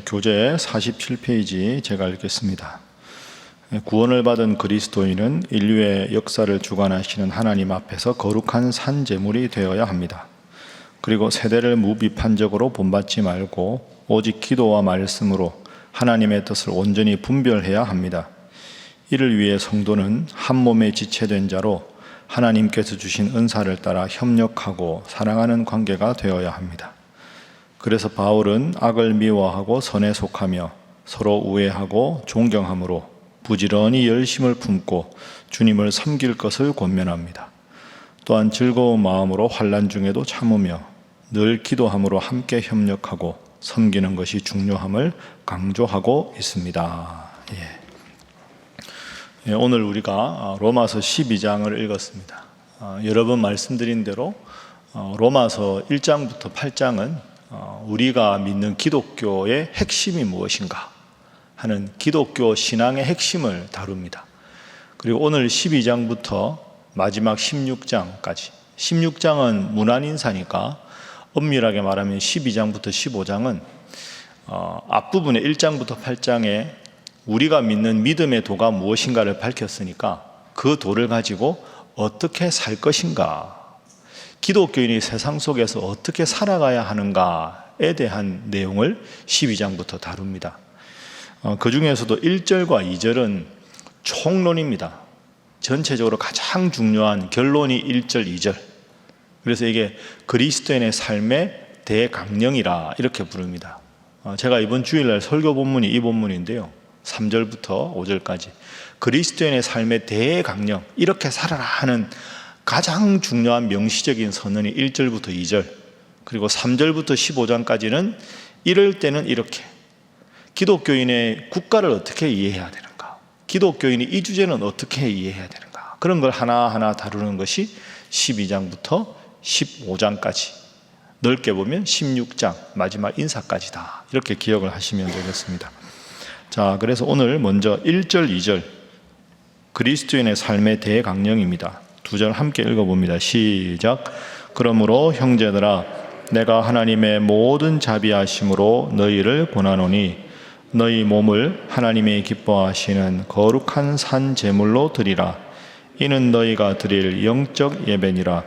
교재 47페이지 제가 읽겠습니다. 구원을 받은 그리스도인은 인류의 역사를 주관하시는 하나님 앞에서 거룩한 산 제물이 되어야 합니다. 그리고 세대를 무비판적으로 본받지 말고 오직 기도와 말씀으로 하나님의 뜻을 온전히 분별해야 합니다. 이를 위해 성도는 한 몸에 지체된 자로 하나님께서 주신 은사를 따라 협력하고 사랑하는 관계가 되어야 합니다. 그래서 바울은 악을 미워하고 선에 속하며 서로 우애하고 존경함으로 부지런히 열심을 품고 주님을 섬길 것을 권면합니다. 또한 즐거운 마음으로 환난 중에도 참으며 늘 기도함으로 함께 협력하고 섬기는 것이 중요함을 강조하고 있습니다. 오늘 우리가 로마서 12장을 읽었습니다. 여러 번 말씀드린 대로 로마서 1장부터 8장은 우리가 믿는 기독교의 핵심이 무엇인가 하는 기독교 신앙의 핵심을 다룹니다. 그리고 오늘 12장부터 마지막 16장까지, 16장은 문안인사니까 엄밀하게 말하면 12장부터 15장은 앞부분에 1장부터 8장에 우리가 믿는 믿음의 도가 무엇인가를 밝혔으니까 그 도를 가지고 어떻게 살 것인가, 기독교인이 세상 속에서 어떻게 살아가야 하는가에 대한 내용을 12장부터 다룹니다. 그 중에서도 1절과 2절은 총론입니다. 전체적으로 가장 중요한 결론이 1절, 2절. 그래서 이게 그리스도인의 삶의 대강령이라 이렇게 부릅니다. 제가 이번 주일날 설교 본문이 이 본문인데요. 3절부터 5절까지 그리스도인의 삶의 대강령, 이렇게 살아라 하는 가장 중요한 명시적인 선언이 1절부터 2절, 그리고 3절부터 15장까지는 이럴 때는 이렇게, 기독교인의 국가를 어떻게 이해해야 되는가, 기독교인이 이 주제는 어떻게 이해해야 되는가, 그런 걸 하나하나 다루는 것이 12장부터 15장까지, 넓게 보면 16장 마지막 인사까지다, 이렇게 기억을 하시면 되겠습니다. 자, 그래서 오늘 먼저 1절, 2절 그리스도인의 삶의 대강령입니다. 2절 함께 읽어봅니다. 시작. 그러므로 형제들아, 내가 하나님의 모든 자비하심으로 너희를 권하노니 너희 몸을 하나님이 기뻐하시는 거룩한 산 제물로 드리라. 이는 너희가 드릴 영적 예배니라.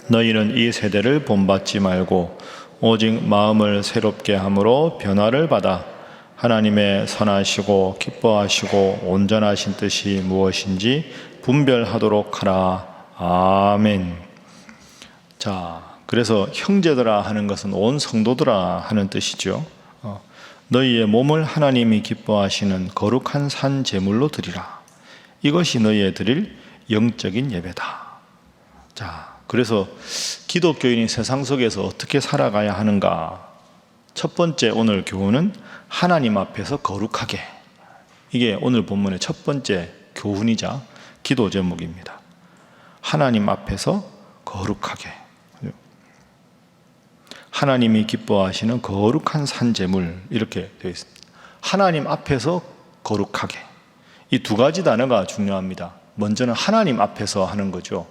너희는 이 세대를 본받지 말고 오직 마음을 새롭게 함으로 변화를 받아 하나님의 선하시고 기뻐하시고 온전하신 뜻이 무엇인지 분별하도록 하라. 아멘. 자, 그래서 형제들아 하는 것은 온 성도들아 하는 뜻이죠. 너희의 몸을 하나님이 기뻐하시는 거룩한 산 제물로 드리라. 이것이 너희의 드릴 영적인 예배다. 자, 그래서 기독교인이 세상 속에서 어떻게 살아가야 하는가? 첫 번째 오늘 교훈은 하나님 앞에서 거룩하게. 이게 오늘 본문의 첫 번째 교훈이자 기도 제목입니다. 하나님 앞에서 거룩하게. 하나님이 기뻐하시는 거룩한 산제물, 이렇게 되어 있습니다. 하나님 앞에서 거룩하게. 이 두 가지 단어가 중요합니다. 먼저는 하나님 앞에서 하는 거죠.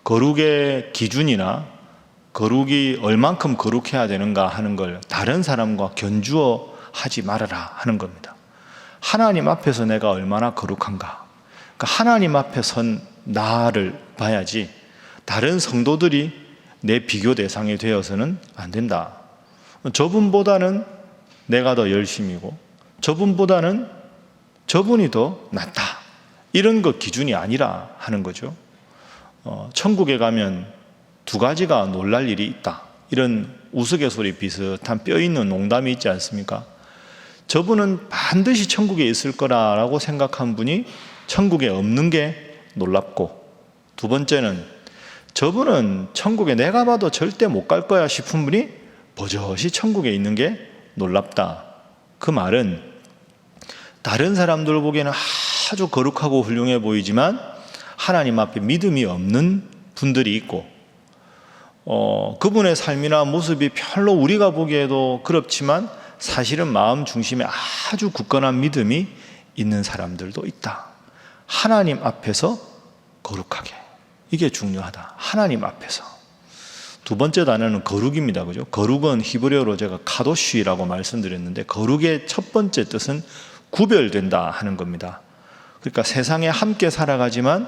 거룩의 기준이나 거룩이 얼만큼 거룩해야 되는가 하는 걸 다른 사람과 견주어 하지 말아라 하는 겁니다. 하나님 앞에서 내가 얼마나 거룩한가. 그러니까 하나님 앞에 선 나를 봐야지 다른 성도들이 내 비교 대상이 되어서는 안 된다. 저분보다는 내가 더 열심이고 저분보다는 저분이 더 낫다. 이런 것 기준이 아니라 하는 거죠. 천국에 가면 두 가지가 놀랄 일이 있다. 이런 우스갯소리 비슷한 뼈 있는 농담이 있지 않습니까? 저분은 반드시 천국에 있을 거라고 생각한 분이 천국에 없는 게 놀랍고, 두 번째는 저분은 천국에 내가 봐도 절대 못 갈 거야 싶은 분이 버젓이 천국에 있는 게 놀랍다. 그 말은 다른 사람들 보기에는 아주 거룩하고 훌륭해 보이지만 하나님 앞에 믿음이 없는 분들이 있고, 그분의 삶이나 모습이 별로 우리가 보기에도 그렇지만 사실은 마음 중심에 아주 굳건한 믿음이 있는 사람들도 있다. 하나님 앞에서 거룩하게. 이게 중요하다. 하나님 앞에서. 두 번째 단어는 거룩입니다. 그죠? 거룩은 히브리어로 제가 카도시라고 말씀드렸는데, 거룩의 첫 번째 뜻은 구별된다 하는 겁니다. 그러니까 세상에 함께 살아가지만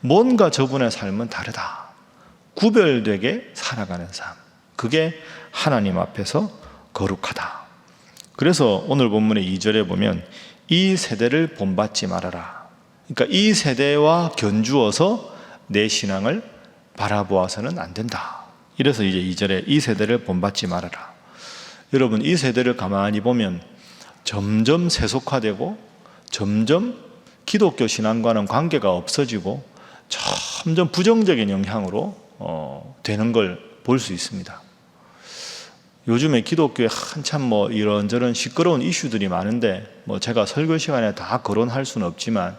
뭔가 저분의 삶은 다르다. 구별되게 살아가는 삶. 그게 하나님 앞에서 거룩하다. 그래서 오늘 본문의 2절에 보면 이 세대를 본받지 말아라. 그러니까 이 세대와 견주어서 내 신앙을 바라보아서는 안 된다. 이래서 이제 2절에 이 세대를 본받지 말아라. 여러분, 이 세대를 가만히 보면 점점 세속화되고 점점 기독교 신앙과는 관계가 없어지고 점점 부정적인 영향으로 되는 걸 볼 수 있습니다. 요즘에 기독교에 한참 이런저런 시끄러운 이슈들이 많은데 제가 설교 시간에 다 거론할 수는 없지만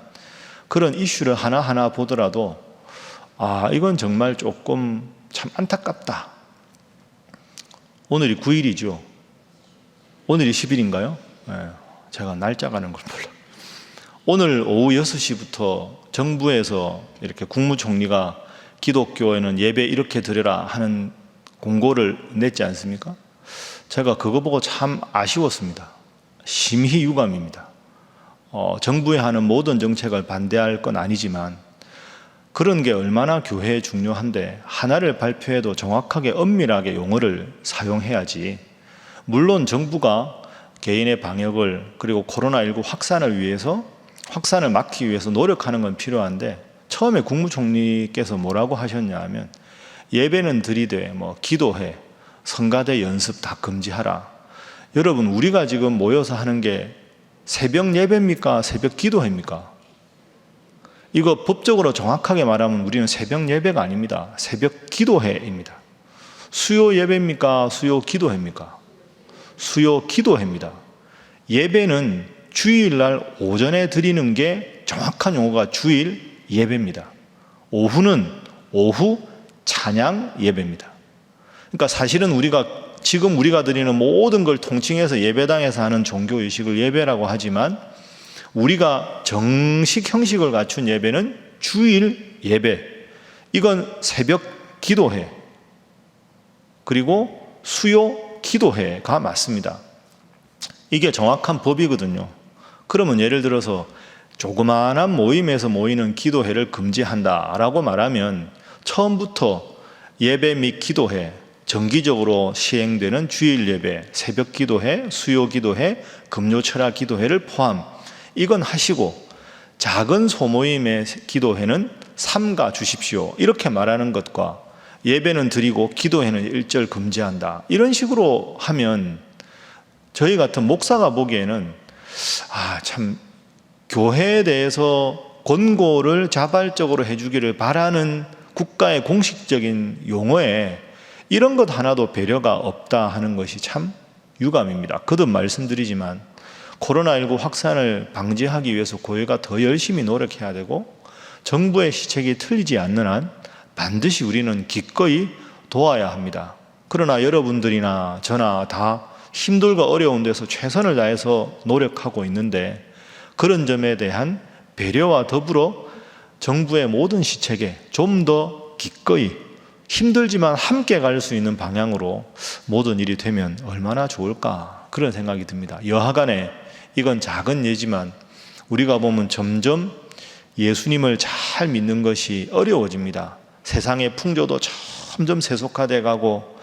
그런 이슈를 하나하나 보더라도 이건 정말 조금 참 안타깝다. 오늘이 9일이죠. 오늘이 10일인가요? 네, 제가 날짜 가는 걸 몰라. 오늘 오후 6시부터 정부에서 이렇게 국무총리가 기독교에는 예배 이렇게 드려라 하는 공고를 냈지 않습니까? 제가 그거 보고 참 아쉬웠습니다. 심히 유감입니다. 정부에 하는 모든 정책을 반대할 건 아니지만 그런 게 얼마나 교회에 중요한데 하나를 발표해도 정확하게 엄밀하게 용어를 사용해야지. 물론 정부가 개인의 방역을 그리고 코로나19 확산을 막기 위해서 노력하는 건 필요한데 처음에 국무총리께서 뭐라고 하셨냐 하면 예배는 드리되 기도해, 성가대 연습 다 금지하라. 여러분, 우리가 지금 모여서 하는 게 새벽 예배입니까? 새벽 기도회입니까? 이거 법적으로 정확하게 말하면 우리는 새벽 예배가 아닙니다. 새벽 기도회입니다. 수요 예배입니까? 수요 기도회입니까? 수요 기도회입니다. 예배는 주일날 오전에 드리는 게 정확한 용어가 주일 예배입니다. 오후는 오후 찬양 예배입니다. 그러니까 사실은 지금 우리가 드리는 모든 걸 통칭해서 예배당에서 하는 종교의식을 예배라고 하지만 우리가 정식 형식을 갖춘 예배는 주일 예배. 이건 새벽 기도회 그리고 수요 기도회가 맞습니다. 이게 정확한 법이거든요. 그러면 예를 들어서 조그마한 모임에서 모이는 기도회를 금지한다라고 말하면 처음부터 예배 및 기도회, 정기적으로 시행되는 주일 예배, 새벽 기도회, 수요 기도회, 금요 철야 기도회를 포함, 이건 하시고 작은 소모임의 기도회는 삼가 주십시오 이렇게 말하는 것과 예배는 드리고 기도회는 일절 금지한다 이런 식으로 하면 저희 같은 목사가 보기에는 참 교회에 대해서 권고를 자발적으로 해주기를 바라는 국가의 공식적인 용어에 이런 것 하나도 배려가 없다 하는 것이 참 유감입니다. 거듭 말씀드리지만 코로나19 확산을 방지하기 위해서 교회가 더 열심히 노력해야 되고 정부의 시책이 틀리지 않는 한 반드시 우리는 기꺼이 도와야 합니다. 그러나 여러분들이나 저나 다 힘들고 어려운 데서 최선을 다해서 노력하고 있는데 그런 점에 대한 배려와 더불어 정부의 모든 시책에 좀 더 기꺼이 힘들지만 함께 갈 수 있는 방향으로 모든 일이 되면 얼마나 좋을까 그런 생각이 듭니다. 여하간에 이건 작은 예지만 우리가 보면 점점 예수님을 잘 믿는 것이 어려워집니다. 세상의 풍조도 점점 세속화돼 가고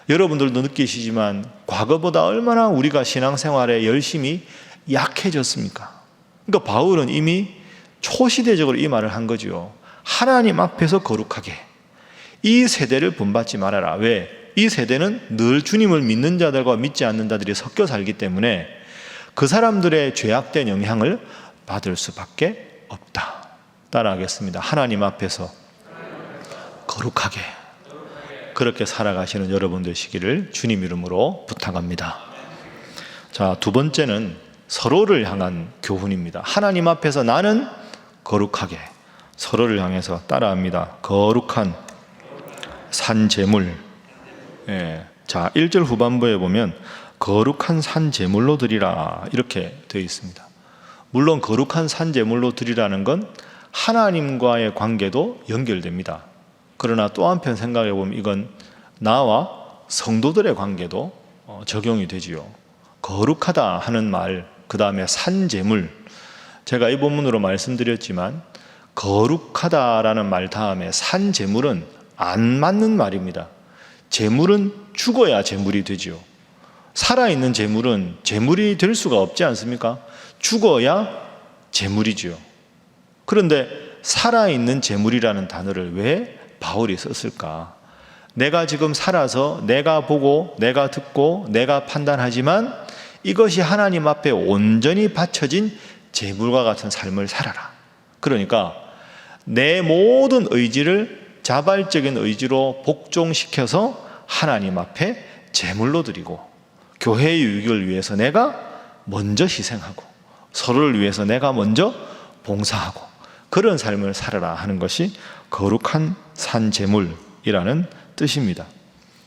여러분들도 느끼시지만 과거보다 얼마나 우리가 신앙생활에 열심히 약해졌습니까? 그러니까 바울은 이미 초시대적으로 이 말을 한 거죠. 하나님 앞에서 거룩하게 이 세대를 본받지 말아라. 왜? 이 세대는 늘 주님을 믿는 자들과 믿지 않는 자들이 섞여 살기 때문에 그 사람들의 죄악된 영향을 받을 수밖에 없다. 따라하겠습니다. 하나님 앞에서 거룩하게 그렇게 살아가시는 여러분 되시기를 주님 이름으로 부탁합니다. 자, 두 번째는 서로를 향한 교훈입니다. 하나님 앞에서 나는 거룩하게 서로를 향해서 따라합니다. 거룩한 산제물. 자, 1절 후반부에 보면 거룩한 산제물로 드리라 이렇게 되어 있습니다. 물론 거룩한 산제물로 드리라는 건 하나님과의 관계도 연결됩니다. 그러나 또 한편 생각해 보면 이건 나와 성도들의 관계도 적용이 되지요. 거룩하다 하는 말, 그 다음에 산재물. 제가 이 본문으로 말씀드렸지만 거룩하다라는 말 다음에 산재물은 안 맞는 말입니다. 재물은 죽어야 재물이 되지요. 살아있는 재물은 재물이 될 수가 없지 않습니까? 죽어야 재물이지요. 그런데 살아있는 재물이라는 단어를 왜 바울이 썼을까? 내가 지금 살아서 내가 보고 내가 듣고 내가 판단하지만 이것이 하나님 앞에 온전히 바쳐진 재물과 같은 삶을 살아라. 그러니까 내 모든 의지를 자발적인 의지로 복종시켜서 하나님 앞에 제물로 드리고 교회의 유익을 위해서 내가 먼저 희생하고 서로를 위해서 내가 먼저 봉사하고 그런 삶을 살아라 하는 것이 거룩한 산제물이라는 뜻입니다.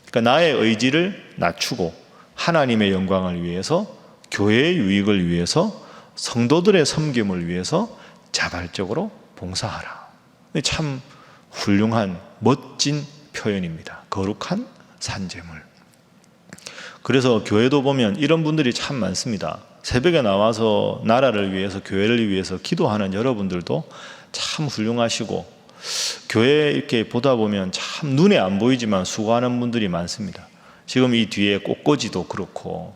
그러니까 나의 의지를 낮추고 하나님의 영광을 위해서 교회의 유익을 위해서 성도들의 섬김을 위해서 자발적으로 봉사하라. 참 훌륭한 멋진 표현입니다. 거룩한 산제물. 그래서 교회도 보면 이런 분들이 참 많습니다. 새벽에 나와서 나라를 위해서 교회를 위해서 기도하는 여러분들도 참 훌륭하시고 교회 이렇게 보다 보면 참 눈에 안 보이지만 수고하는 분들이 많습니다. 지금 이 뒤에 꽃꽂이도 그렇고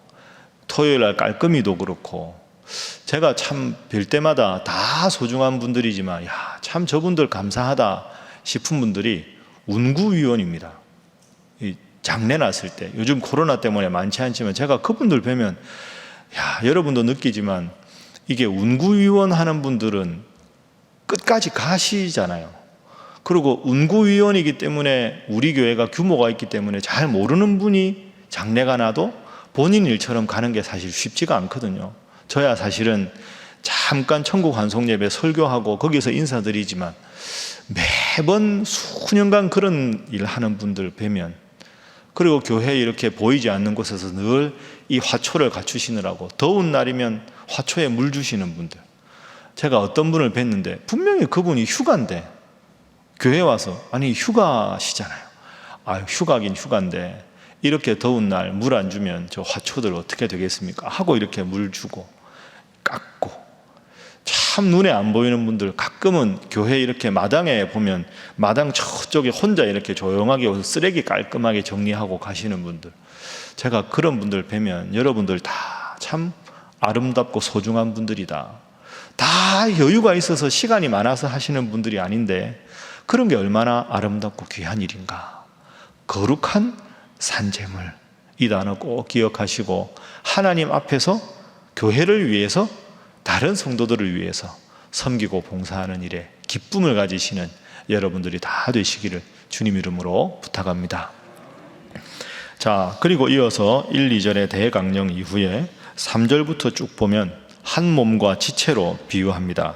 토요일날 깔끔이도 그렇고 제가 참 뵐 때마다 다 소중한 분들이지만 참 저분들 감사하다 싶은 분들이 운구위원입니다. 이 장례 났을 때 요즘 코로나 때문에 많지 않지만 제가 그분들 뵈면 여러분도 느끼지만 이게 운구위원 하는 분들은 끝까지 가시잖아요. 그리고 운구위원이기 때문에 우리 교회가 규모가 있기 때문에 잘 모르는 분이 장례가 나도 본인 일처럼 가는 게 사실 쉽지가 않거든요. 저야 사실은 잠깐 천국 환송예배 설교하고 거기서 인사드리지만 매번 수년간 그런 일 하는 분들 뵈면 그리고 교회에 이렇게 보이지 않는 곳에서 늘 이 화초를 갖추시느라고 더운 날이면 화초에 물 주시는 분들, 제가 어떤 분을 뵀는데 분명히 그분이 휴가인데 교회 와서 아니 휴가시잖아요. 휴가긴 휴가인데 이렇게 더운 날 물 안 주면 저 화초들 어떻게 되겠습니까? 하고 이렇게 물 주고 깎고 참 눈에 안 보이는 분들 가끔은 교회 이렇게 마당에 보면 마당 저쪽에 혼자 이렇게 조용하게 쓰레기 깔끔하게 정리하고 가시는 분들, 제가 그런 분들 뵈면 여러분들 다 참 아름답고 소중한 분들이다. 다 여유가 있어서 시간이 많아서 하시는 분들이 아닌데 그런 게 얼마나 아름답고 귀한 일인가. 거룩한 산제물, 이 단어 꼭 기억하시고 하나님 앞에서 교회를 위해서 다른 성도들을 위해서 섬기고 봉사하는 일에 기쁨을 가지시는 여러분들이 다 되시기를 주님 이름으로 부탁합니다. 자, 그리고 이어서 1, 2절의 대강령 이후에 3절부터 쭉 보면 한 몸과 지체로 비유합니다.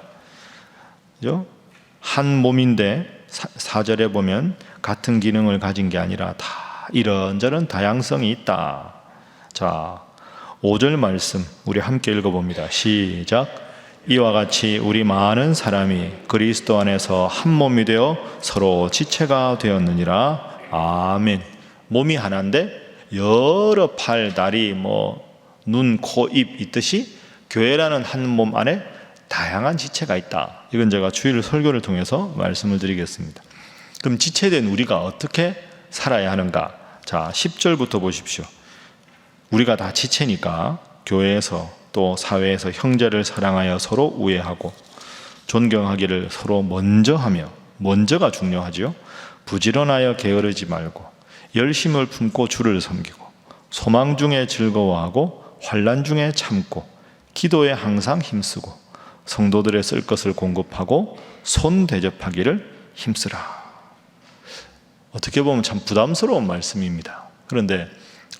한 몸인데 4절에 보면 같은 기능을 가진 게 아니라 다 이런저런 다양성이 있다. 자, 5절 말씀 우리 함께 읽어봅니다. 시작. 이와 같이 우리 많은 사람이 그리스도 안에서 한 몸이 되어 서로 지체가 되었느니라. 아멘. 몸이 하나인데 여러 팔, 다리, 눈, 코, 입 있듯이 교회라는 한 몸 안에 다양한 지체가 있다. 이건 제가 주일 설교를 통해서 말씀을 드리겠습니다. 그럼 지체된 우리가 어떻게 살아야 하는가? 자, 10절부터 보십시오. 우리가 다 지체니까 교회에서 또 사회에서 형제를 사랑하여 서로 우애하고 존경하기를 서로 먼저 하며, 먼저가 중요하죠. 부지런하여 게으르지 말고 열심을 품고 주를 섬기고 소망 중에 즐거워하고 환난 중에 참고 기도에 항상 힘쓰고 성도들의 쓸 것을 공급하고 손 대접하기를 힘쓰라. 어떻게 보면 참 부담스러운 말씀입니다. 그런데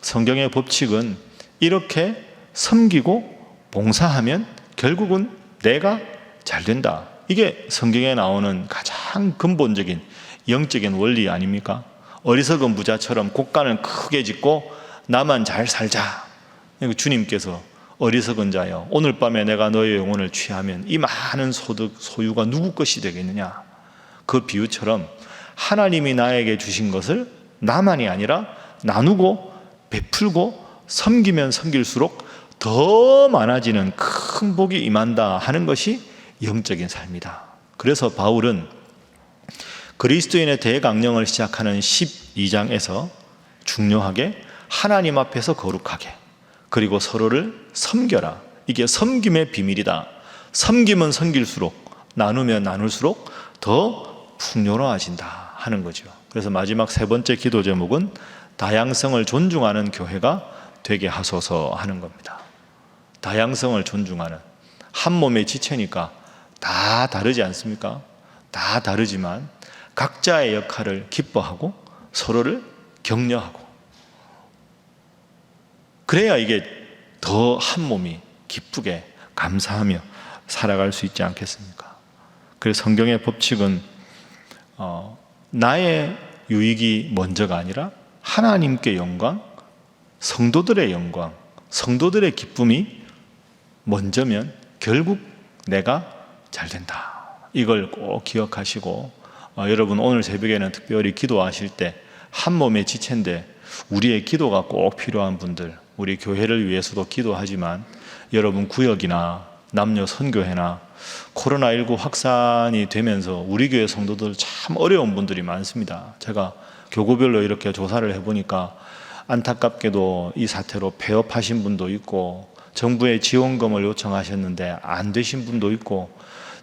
성경의 법칙은 이렇게 섬기고 봉사하면 결국은 내가 잘 된다. 이게 성경에 나오는 가장 근본적인 영적인 원리 아닙니까? 어리석은 부자처럼 곳간을 크게 짓고 나만 잘 살자. 주님께서 어리석은 자여 오늘 밤에 내가 너의 영혼을 취하면 이 많은 소득 소유가 누구 것이 되겠느냐. 그 비유처럼 하나님이 나에게 주신 것을 나만이 아니라 나누고 베풀고 섬기면 섬길수록 더 많아지는 큰 복이 임한다 하는 것이 영적인 삶이다. 그래서 바울은 그리스도인의 대강령을 시작하는 12장에서 중요하게 하나님 앞에서 거룩하게, 그리고 서로를 섬겨라. 이게 섬김의 비밀이다. 섬김은 섬길수록, 나누면 나눌수록 더 풍요로워진다 하는 거죠. 그래서 마지막 세 번째 기도 제목은 다양성을 존중하는 교회가 되게 하소서 하는 겁니다. 다양성을 존중하는, 한 몸의 지체니까 다 다르지 않습니까? 다 다르지만 각자의 역할을 기뻐하고 서로를 격려하고, 그래야 이게 더 한 몸이 기쁘게 감사하며 살아갈 수 있지 않겠습니까? 그래서 성경의 법칙은 나의 유익이 먼저가 아니라 하나님께 영광, 성도들의 영광, 성도들의 기쁨이 먼저면 결국 내가 잘 된다. 이걸 꼭 기억하시고, 여러분 오늘 새벽에는 특별히 기도하실 때 한 몸의 지체인데 우리의 기도가 꼭 필요한 분들, 우리 교회를 위해서도 기도하지만 여러분 구역이나 남녀 선교회나 코로나19 확산이 되면서 우리 교회 성도들 참 어려운 분들이 많습니다. 제가 교구별로 이렇게 조사를 해보니까 안타깝게도 이 사태로 폐업하신 분도 있고, 정부의 지원금을 요청하셨는데 안 되신 분도 있고,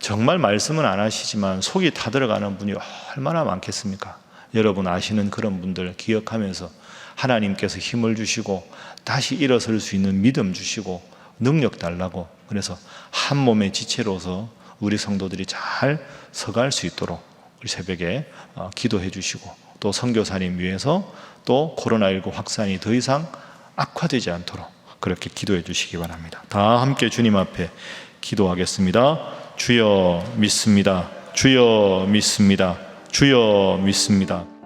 정말 말씀은 안 하시지만 속이 타들어가는 분이 얼마나 많겠습니까? 여러분 아시는 그런 분들 기억하면서 하나님께서 힘을 주시고 다시 일어설 수 있는 믿음 주시고 능력 달라고, 그래서 한 몸의 지체로서 우리 성도들이 잘 서갈 수 있도록 우리 새벽에 기도해 주시고, 또 선교사님 위해서 또 코로나19 확산이 더 이상 악화되지 않도록 그렇게 기도해 주시기 바랍니다. 다 함께 주님 앞에 기도하겠습니다. 주여 믿습니다. 주여 믿습니다. 주여 믿습니다.